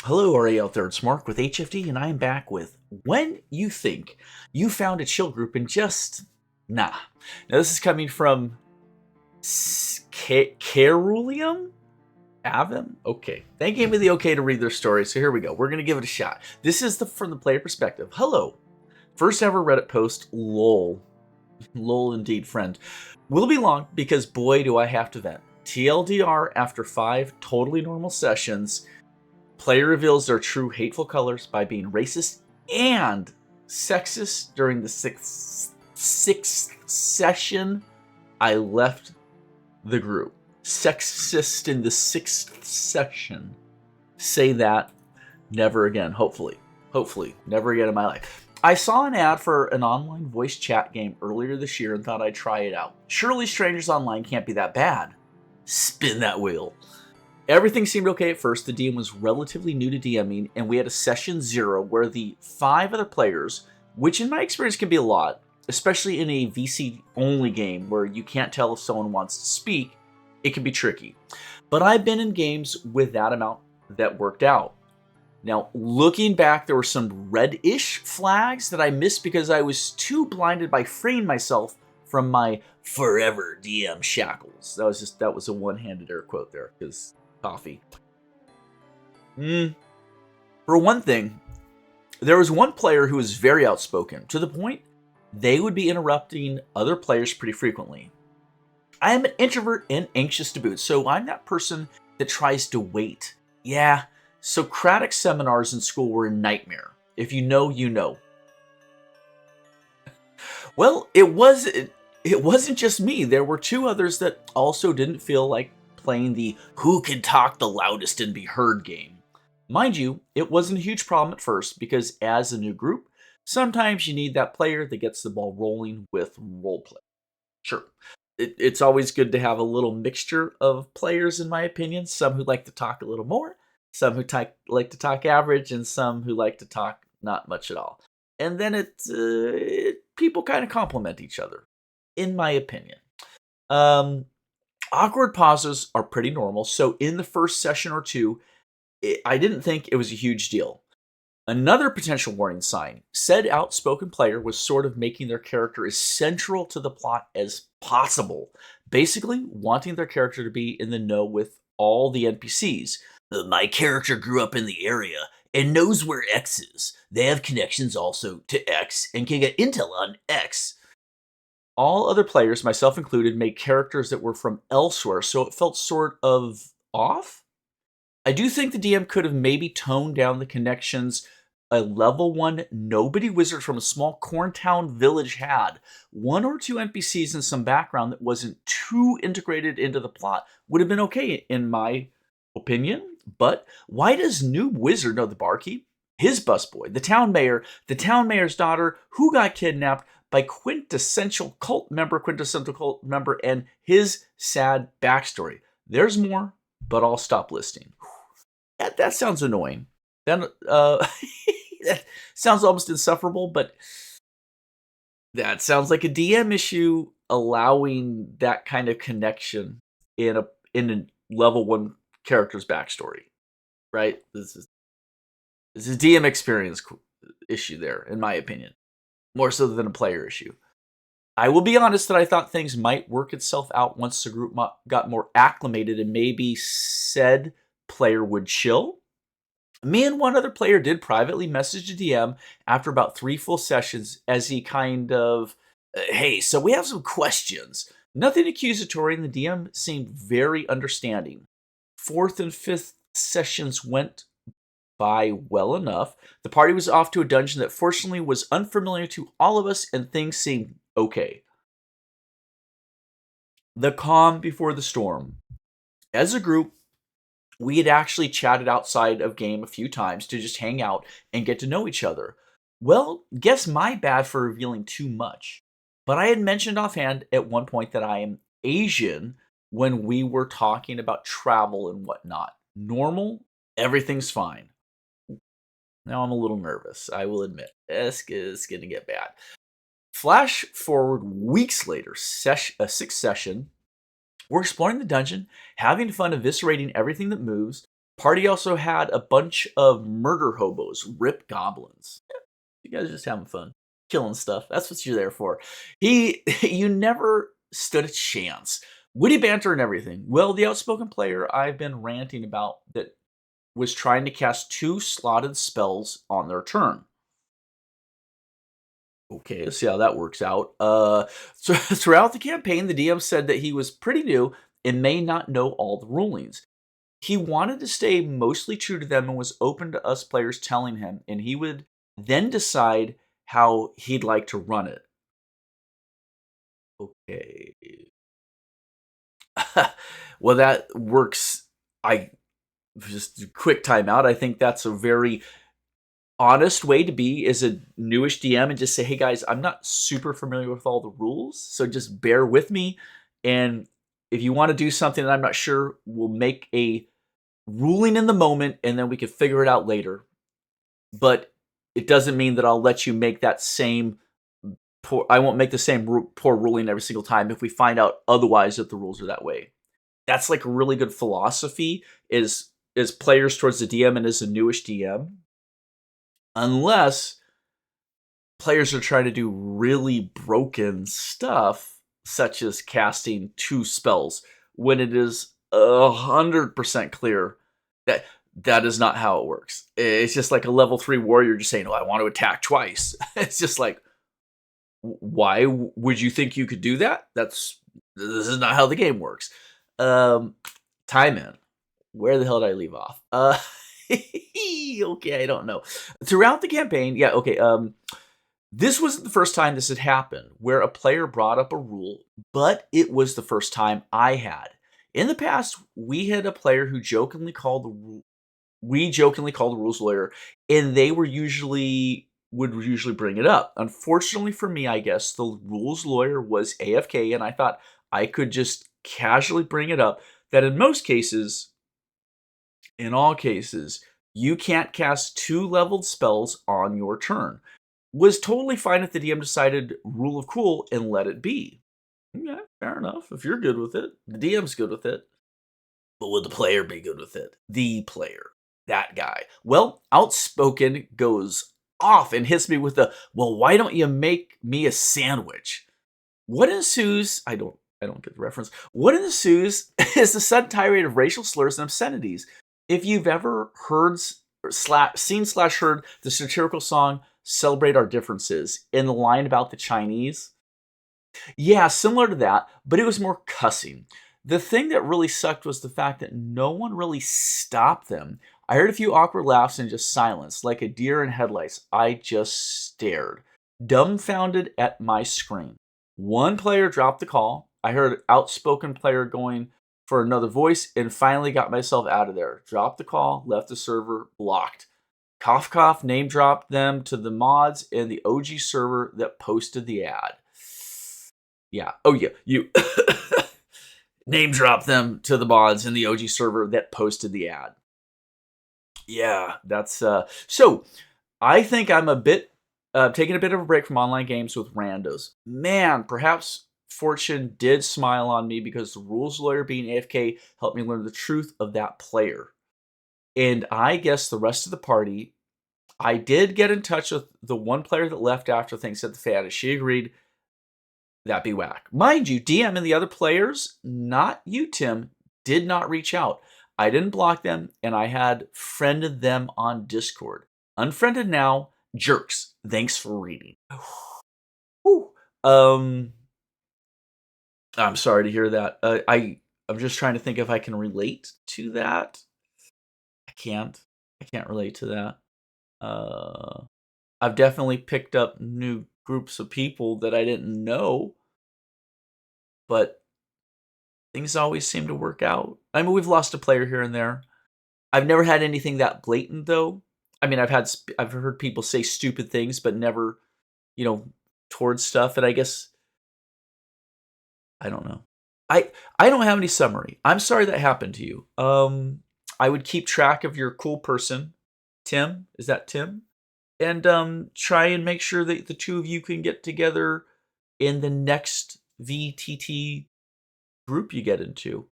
Hello, are you out there? It's Mark with HFD, and I am back with When You Think You Found a Chill Group and Just Nah. Now, this is coming from Carulium? Avon? Okay. They gave me the okay to read their story, so here we go. We're going to give it a shot. This is from the player perspective. Hello. First ever Reddit post, lol. Lol indeed, friend. Will be long because boy do I have to vent. TLDR, after 5 totally normal sessions, player reveals their true hateful colors by being racist and sexist during the sixth session. I left the group. Sexist in the 6th session. Say that never again, hopefully. Hopefully, never again in my life. I saw an ad for an online voice chat game earlier this year and thought I'd try it out. Surely Strangers Online can't be that bad. Spin that wheel. Everything seemed okay at first. The DM was relatively new to DMing, and we had a session 0 where the 5 other players, which in my experience can be a lot, especially in a VC-only game where you can't tell if someone wants to speak, it can be tricky. But I've been in games with that amount that worked out. Now, looking back, there were some red-ish flags that I missed because I was too blinded by freeing myself from my forever DM shackles. That was a one-handed air quote there, because coffee. For one thing, there was one player who was very outspoken, to the point they would be interrupting other players pretty frequently. I am an introvert and anxious to boot, so I'm that person that tries to wait. Yeah, Socratic seminars in school were a nightmare. If you know, you know. Well, it wasn't just me. There were 2 others that also didn't feel like playing the who can talk the loudest and be heard game. Mind you, it wasn't a huge problem at first because as a new group, sometimes you need that player that gets the ball rolling with roleplay. Sure, it's always good to have a little mixture of players, in my opinion. Some who like to talk a little more, some who like to talk average, and some who like to talk not much at all. And then people kind of complement each other, in my opinion. Awkward pauses are pretty normal, so in the first session or 2, I didn't think it was a huge deal. Another potential warning sign, said outspoken player was sort of making their character as central to the plot as possible, basically wanting their character to be in the know with all the NPCs. My character grew up in the area and knows where X is. They have connections also to X and can get intel on X. All other players, myself included, made characters that were from elsewhere, so it felt sort of off. I do think the DM could have maybe toned down the connections a level 1 nobody wizard from a small Corntown village had. 1 or 2 NPCs and some background that wasn't too integrated into the plot would have been okay, in my opinion. But why does noob wizard know the barkeep, his busboy, the town mayor's daughter, who got kidnapped by quintessential cult member, and his sad backstory? There's more, but I'll stop listing. That sounds annoying. That sounds almost insufferable, but that sounds like a DM issue, allowing that kind of connection in a level 1 character's backstory, right? This is a DM experience issue there, in my opinion, more so than a player issue. I will be honest that I thought things might work itself out once the group got more acclimated and maybe said player would chill. Me and 1 other player did privately message the DM after about 3 full sessions as he kind of, hey, so we have some questions. Nothing accusatory, and the DM seemed very understanding. 4th and 5th sessions went by well enough. The party was off to a dungeon that fortunately was unfamiliar to all of us, and things seemed okay. The calm before the storm. As a group, we had actually chatted outside of game a few times to just hang out and get to know each other. Well, guess my bad for revealing too much. But I had mentioned offhand at one point that I am Asian when we were talking about travel and whatnot. Normal, everything's fine. Now I'm a little nervous, I will admit. It's going to get bad. Flash forward weeks later, a 6th session. We're exploring the dungeon, having fun eviscerating everything that moves. Party also had a bunch of murder hobos, rip goblins. Yeah, you guys are just having fun, killing stuff. That's what you're there for. You never stood a chance. Witty banter and everything. Well, the outspoken player I've been ranting about that was trying to cast 2 slotted spells on their turn. Okay, let's see how that works out. So throughout the campaign, the DM said that he was pretty new and may not know all the rulings. He wanted to stay mostly true to them and was open to us players telling him, and he would then decide how he'd like to run it. Okay. Well, that works. I just a quick timeout. I think that's a very honest way to be as a newish DM and just say, hey guys, I'm not super familiar with all the rules, so just bear with me. And if you want to do something that I'm not sure, we'll make a ruling in the moment and then we can figure it out later. But it doesn't mean that I'll let you make that same poor, I won't make the same poor ruling every single time if we find out otherwise that the rules are that way. That's like a really good philosophy is as players towards the DM and as a newish DM. Unless players are trying to do really broken stuff, such as casting 2 spells, when it is 100% clear that that is not how it works. It's just like a level 3 warrior just saying, "Oh, I want to attack twice." It's just like, why would you think you could do that? This is not how the game works. Um, Time in. Where the hell did I leave off? Okay, I don't know. Throughout the campaign, yeah, okay. This wasn't the first time this had happened, where a player brought up a rule, but it was the first time I had. In the past, we had a player who jokingly called we jokingly called the rules lawyer, and they would usually bring it up. Unfortunately for me, I guess the rules lawyer was AFK, and I thought I could just casually bring it up. That in all cases, you can't cast 2 leveled spells on your turn. Was totally fine if the DM decided rule of cool and let it be. Yeah, fair enough. If you're good with it, the DM's good with it. But would the player be good with it? The player. That guy. Well, Outspoken goes off and hits me with the, well, why don't you make me a sandwich? What ensues? I don't get the reference. What ensues is the sudden tirade of racial slurs and obscenities. If you've ever seen/heard the satirical song "Celebrate Our Differences" in the line about the Chinese, yeah, similar to that, but it was more cussing. The thing that really sucked was the fact that no one really stopped them. I heard a few awkward laughs and just silence, like a deer in headlights. I just stared, dumbfounded at my screen. One player dropped the call. I heard an outspoken player going for another voice and finally got myself out of there. Dropped the call, left the server, blocked. Cough cough, name dropped them to the mods and the OG server that posted the ad. Yeah. Oh yeah. You name drop them to the mods in the OG server that posted the ad. Yeah, that's so I think I'm a bit taking a bit of a break from online games with randos. Man, perhaps fortune did smile on me because the rules lawyer being AFK helped me learn the truth of that player. And I guess the rest of the party, I did get in touch with the one player that left after things hit the fan, and she agreed that'd be whack. Mind you, DM and the other players, not you, Tim, did not reach out. I didn't block them, and I had friended them on Discord. Unfriended now, jerks. Thanks for reading. Whew. I'm sorry to hear that. I'm just trying to think if I can relate to that. I can't. I can't relate to that. Uh, I've definitely picked up new groups of people that I didn't know, but things always seem to work out. I mean, we've lost a player here and there. I've never had anything that blatant though. I mean, I've heard people say stupid things, but never, you know, towards stuff. And I guess I don't know. I don't have any summary. I'm sorry that happened to you. I would keep track of your cool person, Tim. Is that Tim? And try and make sure that the two of you can get together in the next VTT group you get into.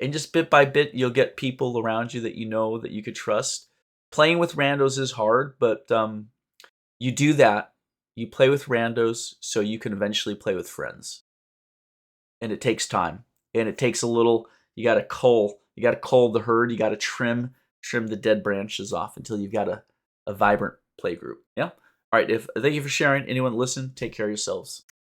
And just bit by bit, you'll get people around you that you know that you could trust. Playing with randos is hard, but you do that. You play with randos so you can eventually play with friends. And it takes time. And it takes a little, you gotta cull the herd, you gotta trim the dead branches off until you've got a vibrant play group. Yeah? Alright, if thank you for sharing. Anyone listen, take care of yourselves.